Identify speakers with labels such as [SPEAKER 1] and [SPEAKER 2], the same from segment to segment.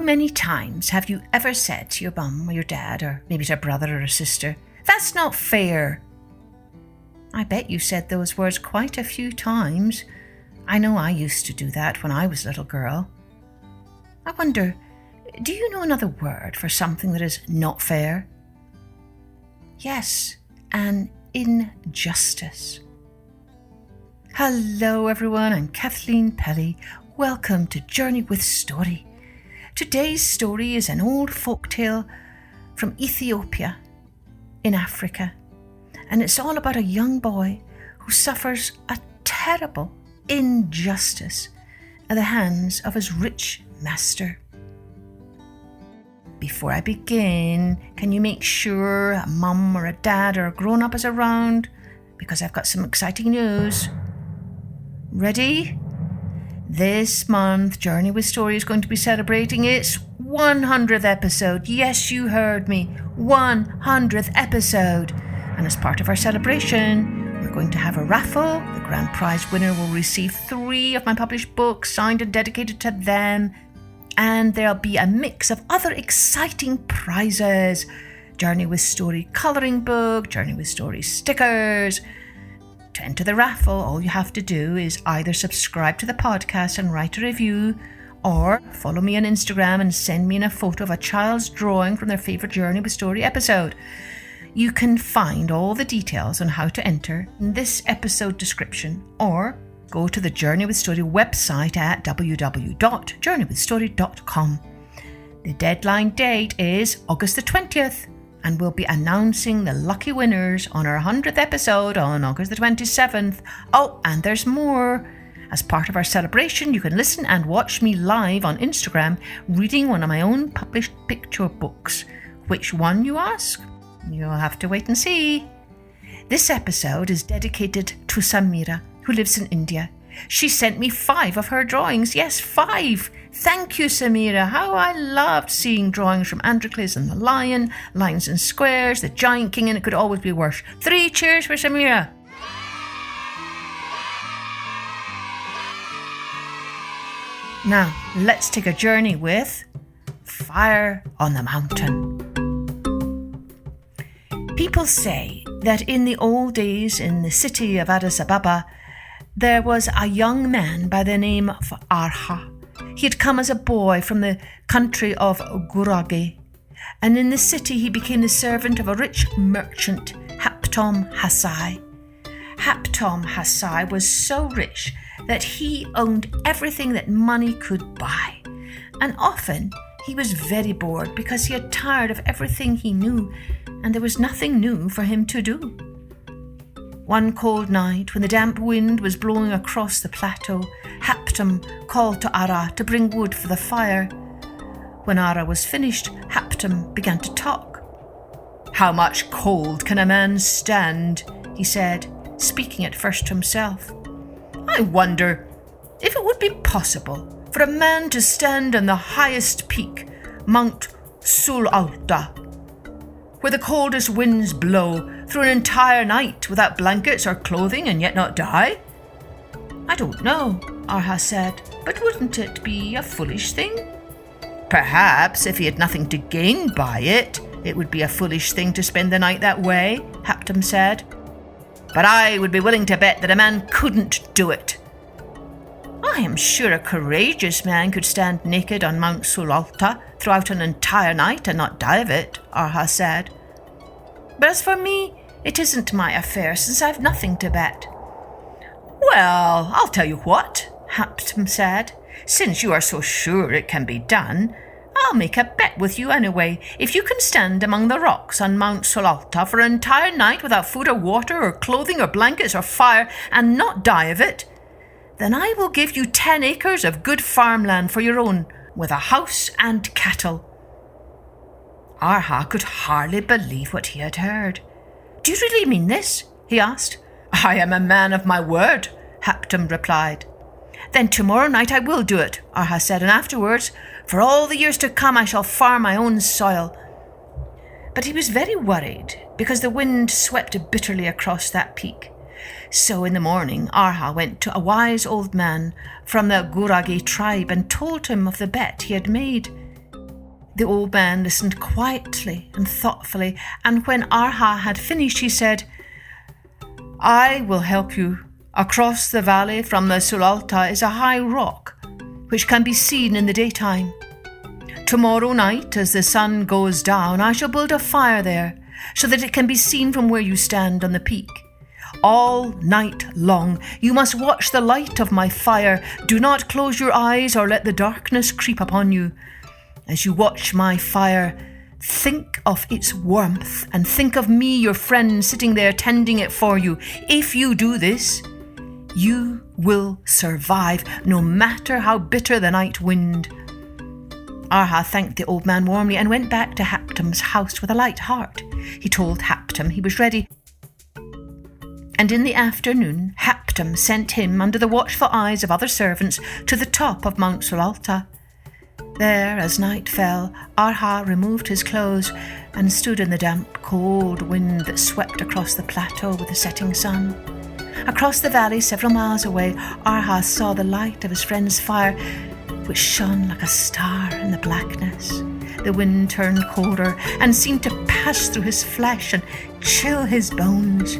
[SPEAKER 1] many times have you ever said to your mum or your dad, or maybe to a brother or a sister, "That's not fair"? I bet you said those words quite a few times. I know I used to do that when I was a little girl. I wonder, do you know another word for something that is not fair? Yes, an injustice. Hello everyone, I'm Kathleen Pelly. Welcome to Journey with Story. Today's story is an old folktale from Ethiopia in Africa, and it's all about a young boy who suffers a terrible injustice at the hands of his rich master. Before I begin, can you make sure a mum or a dad or a grown-up is around? Because I've got some exciting news. Ready? This month, Journey with Story is going to be celebrating its 100th episode. Yes, you heard me. 100th episode. And as part of our celebration, we're going to have a raffle. The grand prize winner will receive 3 of my published books signed and dedicated to them. And there'll be a mix of other exciting prizes. Journey with Story colouring book, Journey with Story stickers. To enter the raffle, all you have to do is either subscribe to the podcast and write a review, or follow me on Instagram and send me in a photo of a child's drawing from their favourite Journey with Story episode. You can find all the details on how to enter in this episode description, or go to the Journey with Story website at www.journeywithstory.com. The deadline date is August the 20th, and we'll be announcing the lucky winners on our 100th episode on August the 27th. Oh, and there's more. As part of our celebration, you can listen and watch me live on Instagram reading one of my own published picture books. Which one, you ask? You'll have to wait and see. This episode is dedicated to Samira, who lives in India. She sent me 5 of her drawings. Yes, 5. Thank you, Samira. How I loved seeing drawings from Androcles and the lion, lines and squares, the giant king, and it could always be worse. 3 cheers for Samira. Now, let's take a journey with Fire on the Mountain. People say that in the old days in the city of Addis Ababa, there was a young man by the name of Arha. He had come as a boy from the country of Gurage, and in the city he became the servant of a rich merchant, Haptom Hassai. Haptom Hassai was so rich that he owned everything that money could buy, and often he was very bored because he had tired of everything he knew, and there was nothing new for him to do. One cold night, when the damp wind was blowing across the plateau, Haptom called to Ara to bring wood for the fire. When Ara was finished, Haptom began to talk. "How much cold can a man stand?" he said, speaking at first to himself. "I wonder if it would be possible for a man to stand on the highest peak, Mount Sul-Alta, where the coldest winds blow, through an entire night without blankets or clothing and yet not die?" "I don't know," Arha said, "but wouldn't it be a foolish thing?" "Perhaps if he had nothing to gain by it, it would be a foolish thing to spend the night that way," Haptom said. "But I would be willing to bet that a man couldn't do it." "I am sure a courageous man could stand naked on Mount Sul-Alta throughout an entire night and not die of it," Arha said. "But as for me, it isn't my affair, since I've nothing to bet." "Well, I'll tell you what," Haptom said. "Since you are so sure it can be done, I'll make a bet with you anyway. If you can stand among the rocks on Mount Sul-Alta for an entire night without food or water or clothing or blankets or fire and not die of it, then I will give you 10 acres of good farmland for your own, with a house and cattle." Arha could hardly believe what he had heard. "Do you really mean this?" he asked. "I am a man of my word," Haptom replied. "Then tomorrow night I will do it," Arha said, "and afterwards, for all the years to come, I shall farm my own soil." But he was very worried because the wind swept bitterly across that peak. So in the morning, Arha went to a wise old man from the Gurage tribe and told him of the bet he had made. The old man listened quietly and thoughtfully, and when Arha had finished, he said, "I will help you. Across the valley from the Sulalta is a high rock, which can be seen in the daytime. Tomorrow night, as the sun goes down, I shall build a fire there, so that it can be seen from where you stand on the peak. All night long, you must watch the light of my fire. Do not close your eyes or let the darkness creep upon you. As you watch my fire, think of its warmth and think of me, your friend, sitting there tending it for you. If you do this, you will survive, no matter how bitter the night wind." Arha thanked the old man warmly and went back to Haptum's house with a light heart. He told Haptum he was ready, and in the afternoon Haptum sent him, under the watchful eyes of other servants, to the top of Mount Sulalta. There, as night fell, Arha removed his clothes and stood in the damp, cold wind that swept across the plateau with the setting sun. Across the valley, several miles away, Arha saw the light of his friend's fire, which shone like a star in the blackness. The wind turned colder and seemed to pass through his flesh and chill his bones.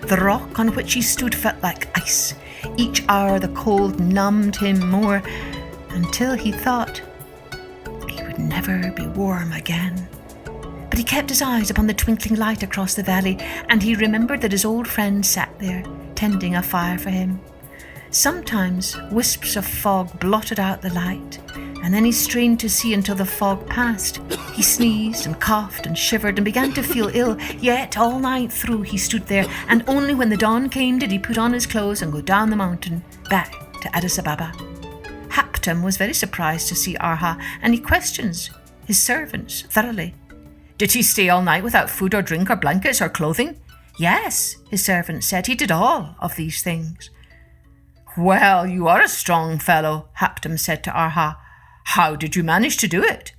[SPEAKER 1] The rock on which he stood felt like ice. Each hour the cold numbed him more, until he thought he would never be warm again. But he kept his eyes upon the twinkling light across the valley, and he remembered that his old friend sat there, tending a fire for him. Sometimes wisps of fog blotted out the light, and then he strained to see until the fog passed. He sneezed and coughed and shivered and began to feel ill, yet all night through he stood there, and only when the dawn came did he put on his clothes and go down the mountain back to Addis Ababa. Haptum was very surprised to see Arha, and he questioned his servants thoroughly. "Did he stay all night without food or drink or blankets or clothing?" "Yes," his servants said, "he did all of these things." "Well, you are a strong fellow," Haptum said to Arha. "How did you manage to do it?"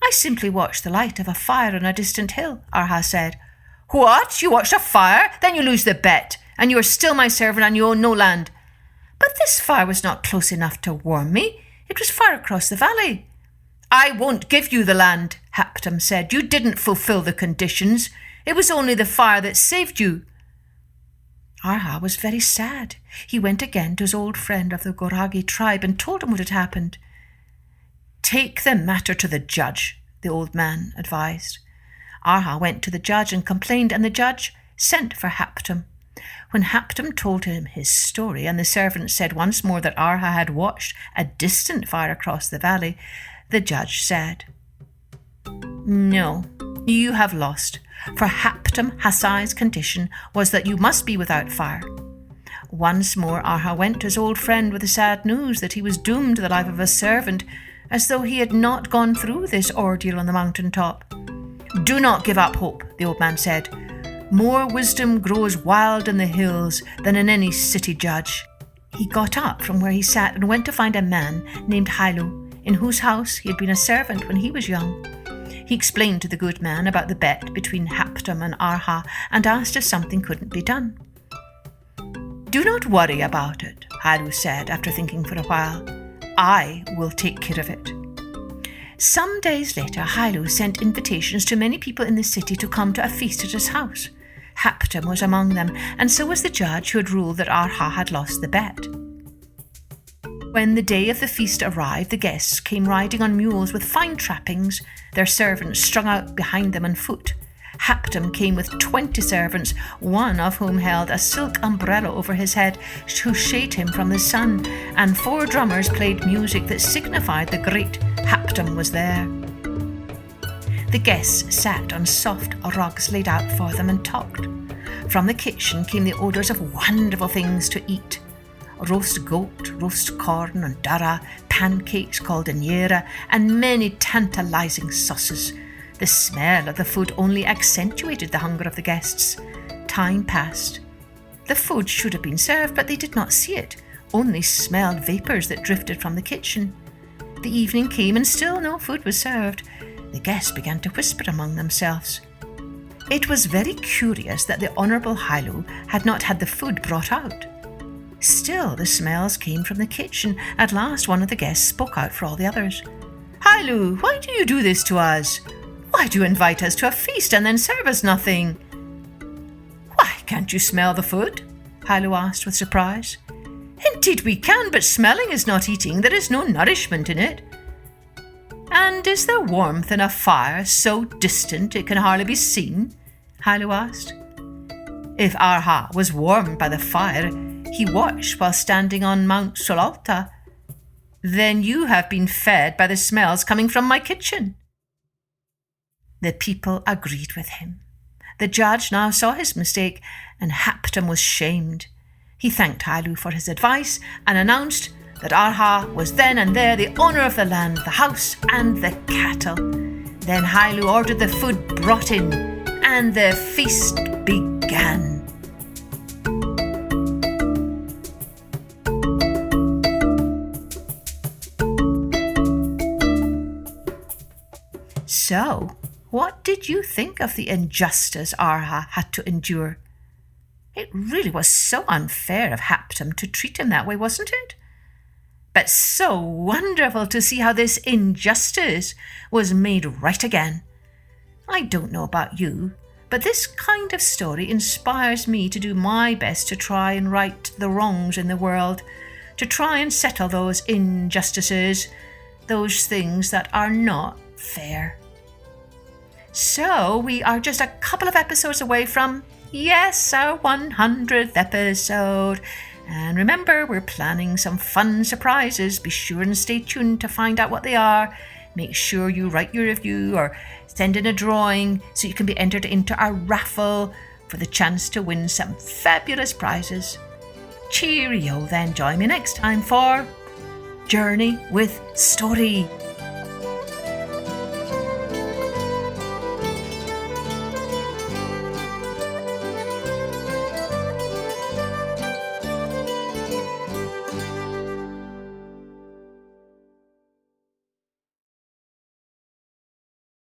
[SPEAKER 1] "I simply watched the light of a fire on a distant hill," Arha said. "What? You watched a fire? Then you lose the bet, and you are still my servant and you own no land." "But this fire was not close enough to warm me. It was far across the valley." "I won't give you the land," Haptum said. "You didn't fulfill the conditions. It was only the fire that saved you." Arha was very sad. He went again to his old friend of the Goragi tribe and told him what had happened. "Take the matter to the judge," the old man advised. Arha went to the judge and complained, and the judge sent for Haptum. When Haptum told him his story, and the servant said once more that Arha had watched a distant fire across the valley, the judge said, "No, you have lost, for Haptum Hassai's condition was that you must be without fire." Once more Arha went to his old friend with the sad news that he was doomed to the life of a servant, as though he had not gone through this ordeal on the mountain top. "Do not give up hope," the old man said. "More wisdom grows wild in the hills than in any city judge." He got up from where he sat and went to find a man named Hailu, in whose house he had been a servant when he was young. He explained to the good man about the bet between Haptum and Arha and asked if something couldn't be done. "Do not worry about it," Hailu said after thinking for a while. "I will take care of it." Some days later, Hailu sent invitations to many people in the city to come to a feast at his house. Haptum was among them, and so was the judge who had ruled that Arha had lost the bet. When the day of the feast arrived, the guests came riding on mules with fine trappings, their servants strung out behind them on foot. Haptum came with 20 servants, one of whom held a silk umbrella over his head to shade him from the sun, and 4 drummers played music that signified the great Haptum was there. The guests sat on soft rugs laid out for them and talked. From the kitchen came the odours of wonderful things to eat. Roast goat, roast corn and dara, pancakes called injera, and many tantalising sauces. The smell of the food only accentuated the hunger of the guests. Time passed. The food should have been served, but they did not see it, only smelled vapours that drifted from the kitchen. The evening came and still no food was served. The guests began to whisper among themselves. It was very curious that the Honourable Hailu had not had the food brought out. Still the smells came from the kitchen. At last one of the guests spoke out for all the others. Hailu, why do you do this to us? Why do you invite us to a feast and then serve us nothing? Why, can't you smell the food? Hailu asked with surprise. Indeed we can, but smelling is not eating. There is no nourishment in it. And is there warmth in a fire so distant it can hardly be seen? Hailu asked. If Arha was warmed by the fire he watched while standing on Mount Solalta, then you have been fed by the smells coming from my kitchen. The people agreed with him. The judge now saw his mistake, and Haptam was shamed. He thanked Hailu for his advice and announced that Arha was then and there the owner of the land, the house, and the cattle. Then Hailu ordered the food brought in, and the feast began. So, what did you think of the injustice Arha had to endure? It really was so unfair of Haptam to treat him that way, wasn't it? But so wonderful to see how this injustice was made right again. I don't know about you, but this kind of story inspires me to do my best to try and right the wrongs in the world, to try and settle those injustices, those things that are not fair. So we are just a couple of episodes away from, yes, our 100th episode. And remember, we're planning some fun surprises. Be sure and stay tuned to find out what they are. Make sure you write your review or send in a drawing so you can be entered into our raffle for the chance to win some fabulous prizes. Cheerio then. Join me next time for Journey with Story.